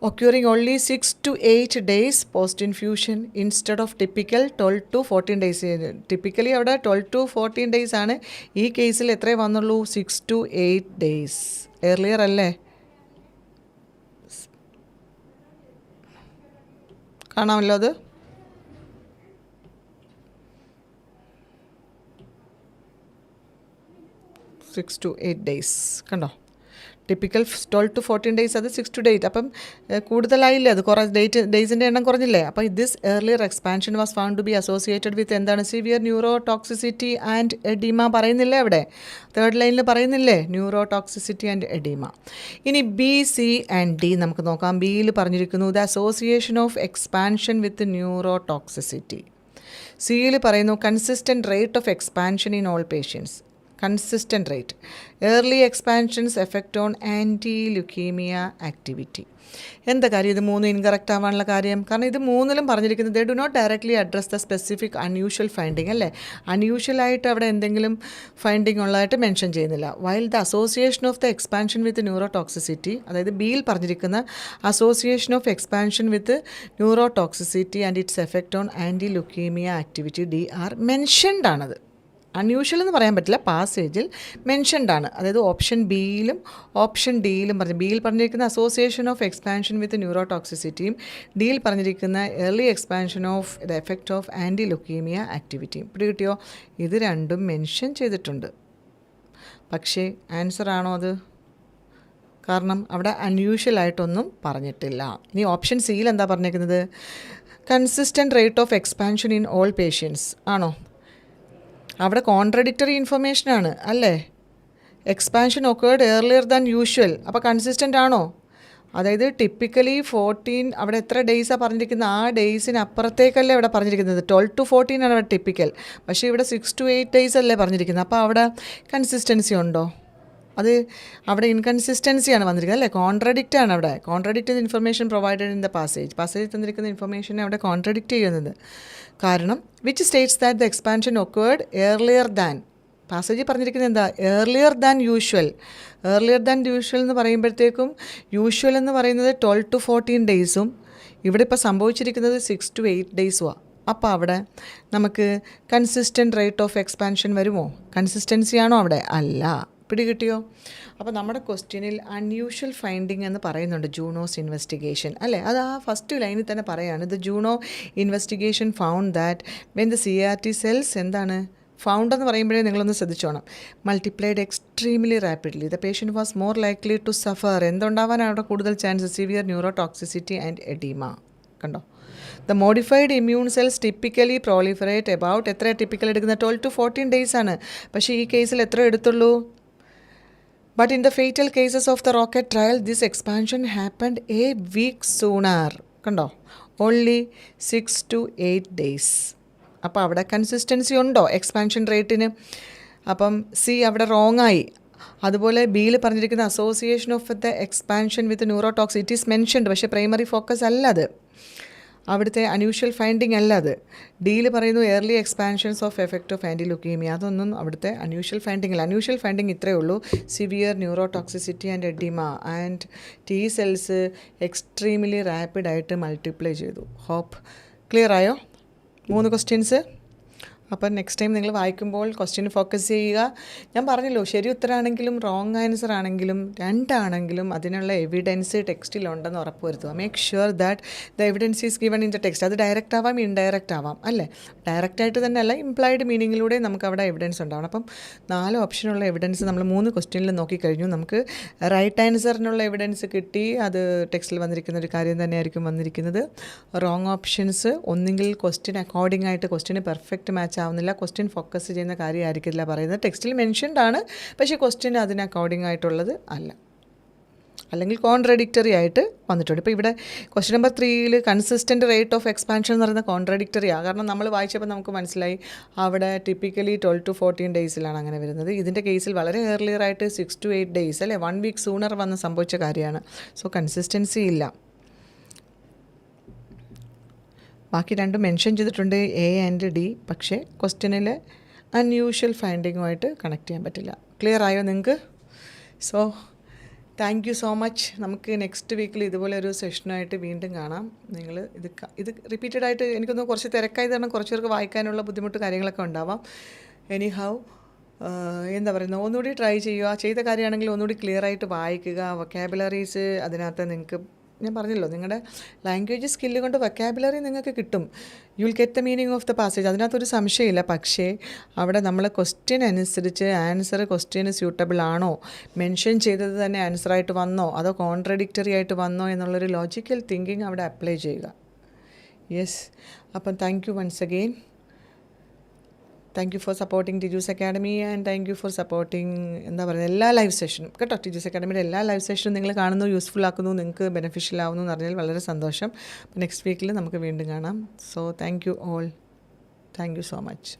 occurring only 6 to 8 days post infusion instead of typical 12 to 14 days. Typically അവിടെ 12 to 14 days ആണ്. ഈ കേസിൽ എത്രയേ വന്നുള്ളൂ? 6 to 8 days. ഏർലിയർ അല്ലേ? കാണാമല്ലോ അത്. Six to 8 days. കണ്ടോ, ടിപ്പിക്കൽ 12 to 14 days, അത് 6 to 8. അപ്പം കൂടുതലായില്ലേ? അത് കുറേ ഡേയ്സിൻ്റെ എണ്ണം കുറഞ്ഞില്ലേ? അപ്പോൾ this earlier expansion was found to be associated with എന്താണ്? Severe neurotoxicity and oedema പറയുന്നില്ലേ അവിടെ? 3rd ലൈനിൽ പറയുന്നില്ലേ? Neurotoxicity and oedema. ഇനി B, C and D നമുക്ക് നോക്കാം. ബിയിൽ പറഞ്ഞിരിക്കുന്നു the association of expansion with neurotoxicity. സിയിൽ പറയുന്നു consistent rate of expansion in all patients. Consistent rate. Early expansions effect on anti leukaemia activity. എന്താ കാര്യം ഇത് 3 ഇൻകറക്റ്റ് ആവാനുള്ള കാര്യം? കാരണം ഇത് 3ലും പറഞ്ഞിരിക്കുന്നത് they do not directly address the specific unusual finding അല്ലേ? അൺയൂഷ്വലായിട്ട് അവിടെ എന്തെങ്കിലും ഫൈൻഡിങ് ഉള്ളതായിട്ട് മെൻഷൻ ചെയ്യുന്നില്ല. While the association of the expansion with neurotoxicity, അതായത് ബിയിൽ പറഞ്ഞിരിക്കുന്ന association of expansion with neurotoxicity and its effect on anti leukaemia activity DR mentioned ആണത്. അൺയൂഷ്വൽ എന്ന് പറയാൻ പറ്റില്ല, പാസേജിൽ മെൻഷൻഡ് ആണ്. അതായത് ഓപ്ഷൻ ബിയിലും ഓപ്ഷൻ ഡിയിലും പറഞ്ഞു. ബിയിൽ പറഞ്ഞിരിക്കുന്ന അസോസിയേഷൻ ഓഫ് എക്സ്പാൻഷൻ വിത്ത് ന്യൂറോ ടോക്സിസിറ്റിയും ഡിയിൽ പറഞ്ഞിരിക്കുന്ന early expansion of the effect of anti leukaemia ആക്ടിവിറ്റിയും. ഇവിടെ കിട്ടിയോ? ഇത് രണ്ടും മെൻഷൻ ചെയ്തിട്ടുണ്ട്. പക്ഷേ ആൻസർ ആണോ അത്? കാരണം അവിടെ അൺയൂഷ്വൽ ആയിട്ടൊന്നും പറഞ്ഞിട്ടില്ല. ഇനി ഓപ്ഷൻ സിയിൽ എന്താ പറഞ്ഞിരിക്കുന്നത്? Consistent rate of expansion in all patients ആണോ? അവിടെ കോൺട്രഡിക്ടറി ഇൻഫർമേഷനാണ് അല്ലേ? Expansion occurred earlier than usual. അപ്പോൾ കൺസിസ്റ്റൻ്റ് ആണോ? അതായത് ടിപ്പിക്കലി 14 അവിടെ എത്ര ഡേയ്സാണ് പറഞ്ഞിരിക്കുന്നത്? ആ ഡേയ്സിന് അപ്പുറത്തേക്കല്ലേ ഇവിടെ പറഞ്ഞിരിക്കുന്നത്? 12 to 14 ആണ് അവിടെ ടിപ്പിക്കൽ. പക്ഷേ ഇവിടെ 6 to 8 days അല്ലേ പറഞ്ഞിരിക്കുന്നത്. അപ്പോൾ അവിടെ കൺസിസ്റ്റൻസി ഉണ്ടോ? അത് അവിടെ ഇൻകൺസിസ്റ്റൻസിയാണ് വന്നിരിക്കുന്നത് അല്ലേ? കോൺട്രഡിക്റ്റ് ആണ് അവിടെ. Contradict information provided in the passage തന്നിരിക്കുന്ന ഇൻഫർമേഷനെ അവിടെ കോൺട്രഡിക്റ്റ് ചെയ്യുന്നത്. കാരണം which States that the expansion occurred earlier than passage പറഞ്ഞിരിക്കുന്നത് എന്താ? Earlier than usual. Earlier than usual എന്ന് പറയുമ്പോഴത്തേക്കും യൂഷ്വൽ എന്ന് പറയുന്നത് 12 to 14 ഡേയ്സും ഇവിടെ ഇപ്പോൾ സംഭവിച്ചിരിക്കുന്നത് 6 to 8 ഡേയ്സുമാണ്. അപ്പോൾ അവിടെ നമുക്ക് കൺസിസ്റ്റൻറ്റ് റേറ്റ് ഓഫ് എക്സ്പാൻഷൻ വരുമോ? കൺസിസ്റ്റൻസി ആണോ അവിടെ? അല്ല. പിടികിട്ടിയോ? അപ്പോൾ നമ്മുടെ ക്വസ്റ്റ്യനിൽ അൺയൂഷ്വൽ ഫൈൻഡിങ് എന്ന് പറയുന്നുണ്ട്, ജൂണോസ് ഇൻവെസ്റ്റിഗേഷൻ അല്ലേ? അത് ആ ഫസ്റ്റ് ലൈനിൽ തന്നെ പറയാണ്, the Juno investigation found that when the CRT cells എന്താണ് ഫൗണ്ട് എന്ന് പറയുമ്പോഴേ നിങ്ങളൊന്ന് ശ്രദ്ധിച്ചോണം. Multiplied extremely rapidly the patient was more likely to suffer. എന്തുണ്ടാവാനാണ് അവിടെ കൂടുതൽ chance? Severe neurotoxicity and oedema. കണ്ടോ? The modified immune cells typically proliferate about എത്ര ടിപ്പിക്കൽ എടുക്കുന്നത്? 12 to 14 ഡേയ്സ് ആണ്. പക്ഷേ ഈ കേസിൽ എത്ര എടുത്തുള്ളൂ? But in the fatal cases of the rocket trial, this expansion happened a week sooner. കണ്ടോ? Only 6 to 8 days. അപ്പോൾ അവിടെ കൺസിസ്റ്റൻസി ഉണ്ടോ എക്സ്പാൻഷൻ റേറ്റിന്? അപ്പം സി അവിടെ റോങ് ആയി. അതുപോലെ ബിയിൽ പറഞ്ഞിരിക്കുന്ന association of the expansion with neurotox it is mentioned, പക്ഷേ പ്രൈമറി ഫോക്കസ് അല്ല അത്, അവിടുത്തെ അൺയൂഷ്വൽ ഫൈൻഡിങ് അല്ല അത്. ഡിയിൽ പറയുന്നു early expansions of effect of anti leukaemia, അതൊന്നും അവിടുത്തെ അൺയൂഷ്വൽ ഫൈൻഡിങ് അല്ല. അൺയൂഷ്വൽ ഫൈൻഡിങ് ഇത്രയേ ഉള്ളൂ, severe neurotoxicity and oedema and T cells extremely റാപ്പിഡായിട്ട് മൾട്ടിപ്ലൈ ചെയ്തു. ഹോപ്പ് ക്ലിയർ ആയോ? 3 ക്വസ്റ്റ്യൻസ്. അപ്പം നെക്സ്റ്റ് ടൈം നിങ്ങൾ വായിക്കുമ്പോൾ ക്വസ്റ്റ്യൻ ഫോക്കസ് ചെയ്യുക. ഞാൻ പറഞ്ഞല്ലോ, ശരി ഉത്തരമാണെങ്കിലും റോങ് ആൻസർ ആണെങ്കിലും രണ്ടാണെങ്കിലും അതിനുള്ള എവിഡൻസ് ടെക്സ്റ്റിലുണ്ടെന്ന് ഉറപ്പ് വരുത്തുക. Make sure that the evidence is given in the text. അത് ഡയറക്റ്റ് ആവാം, ഇൻഡയറക്റ്റ് ആവാം അല്ലേ? ഡയറക്റ്റായിട്ട് തന്നെ അല്ല, ഇംപ്ലൈഡ് മീനിങ്ങിലൂടെ നമുക്ക് അവിടെ എവിഡൻസ് ഉണ്ടാവണം. അപ്പം 4 ഓപ്ഷനുള്ള എവിഡൻസ് നമ്മൾ 3 ക്വസ്റ്റ്യനിൽ നോക്കിക്കഴിഞ്ഞു. നമുക്ക് റൈറ്റ് ആൻസറിനുള്ള എവിഡൻസ് കിട്ടി, അത് ടെക്സ്റ്റിൽ വന്നിരിക്കുന്ന ഒരു കാര്യം തന്നെയായിരിക്കും വന്നിരിക്കുന്നത്. റോങ് ഓപ്ഷൻസ് ഒന്നുകിൽ ക്വസ്റ്റ്യൻ അക്കോർഡിംഗ് ആയിട്ട് ക്വസ്റ്റ്യന് പെർഫെക്റ്റ് മാച്ച് ആവുന്നില്ല, ക്വസ്റ്റ്യൻ ഫോക്കസ് ചെയ്യുന്ന കാര്യമായിരിക്കില്ല പറയുന്നത്. ടെക്സ്റ്റിൽ മെൻഷൻഡ് ആണ്, പക്ഷേ ക്വസ്റ്റ്യൻ അതിന് അക്കോർഡിംഗ് ആയിട്ടുള്ളത് അല്ല, അല്ലെങ്കിൽ കോൺട്രഡിക്റ്ററി ആയിട്ട് വന്നിട്ടുണ്ട്. ഇപ്പോൾ ഇവിടെ question number 3 consistent rate of expansion എന്ന് പറയുന്നത് കോൺട്രഡിക്റ്ററിയാണ്. കാരണം നമ്മൾ വായിച്ചപ്പോൾ നമുക്ക് മനസ്സിലായി അവിടെ ടിപ്പിക്കലി 12 to 14 ഡേയ്സിലാണ് അങ്ങനെ വരുന്നത്. ഇതിൻ്റെ കേസിൽ വളരെ ഏർലിയർ ആയിട്ട് 6 to 8 ഡേയ്സ് അല്ലേ, 1 വീക്ക് സൂണർ വന്ന് സംഭവിച്ച കാര്യമാണ്. സോ കൺസിസ്റ്റൻസി ഇല്ല. ബാക്കി രണ്ടും മെൻഷൻ ചെയ്തിട്ടുണ്ട്, A and D, പക്ഷേ ക്വസ്റ്റ്യനിൽ അൺയൂഷ്വൽ ഫൈൻഡിങ്ങുമായിട്ട് കണക്ട് ചെയ്യാൻ പറ്റില്ല. ക്ലിയർ ആയോ നിങ്ങൾക്ക്? So thank you so much. നമുക്ക് നെക്സ്റ്റ് വീക്കിൽ ഇതുപോലെ ഒരു സെഷനായിട്ട് വീണ്ടും കാണാം. നിങ്ങൾ ഇത് റിപ്പീറ്റഡ് ആയിട്ട്, എനിക്കൊന്ന് കുറച്ച് തിരക്കായത് കാരണം കുറച്ച് പേർക്ക് വായിക്കാനുള്ള ബുദ്ധിമുട്ട് കാര്യങ്ങളൊക്കെ ഉണ്ടാവാം. എനി ഹൗ എന്താ പറയുന്നത്, ഒന്നുകൂടി ട്രൈ ചെയ്യുക. ചെയ്ത കാര്യമാണെങ്കിൽ ഒന്നുകൂടി ക്ലിയർ ആയിട്ട് വായിക്കുക. വൊക്കാബുലറീസ് അതിനകത്ത് നിങ്ങൾക്ക്, ഞാൻ പറഞ്ഞല്ലോ, നിങ്ങളുടെ ലാംഗ്വേജ് സ്കില്ല് കൊണ്ട് വൊക്കാബുലറി നിങ്ങൾക്ക് കിട്ടും. You will get the meaning of the passage, അതിനകത്തൊരു സംശയമില്ല. പക്ഷേ അവിടെ നമ്മൾ ക്വസ്റ്റ്യൻ അനുസരിച്ച് ആൻസർ ക്വസ്റ്റ്യന് സ്യൂട്ടബിൾ ആണോ, മെൻഷൻ ചെയ്തത് തന്നെ ആൻസറായിട്ട് വന്നോ അതോ കോൺട്രഡിക്റ്ററി ആയിട്ട് വന്നോ എന്നുള്ളൊരു ലോജിക്കൽ തിങ്കിങ് അവിടെ അപ്ലൈ ചെയ്യുക. യെസ്, അപ്പം thank you once again. Thank you for supporting Tiju's academy and thank you for supporting എന്താ പറയുക എല്ലാ ലൈവ് സെഷനും കേട്ടോ. ടിജൂസ് അക്കാഡമിയുടെ എല്ലാ ലൈവ് സെഷനും നിങ്ങൾ കാണുന്നു, യൂസ്ഫുൾ ആക്കുന്നു, നിങ്ങൾക്ക് ബെനിഫിഷ്യൽ ആവുന്നു എന്ന് പറഞ്ഞാൽ വളരെ സന്തോഷം. അപ്പോൾ നെക്സ്റ്റ് വീക്കിൽ നമുക്ക് വീണ്ടും കാണാം. So thank you all. Thank you so much.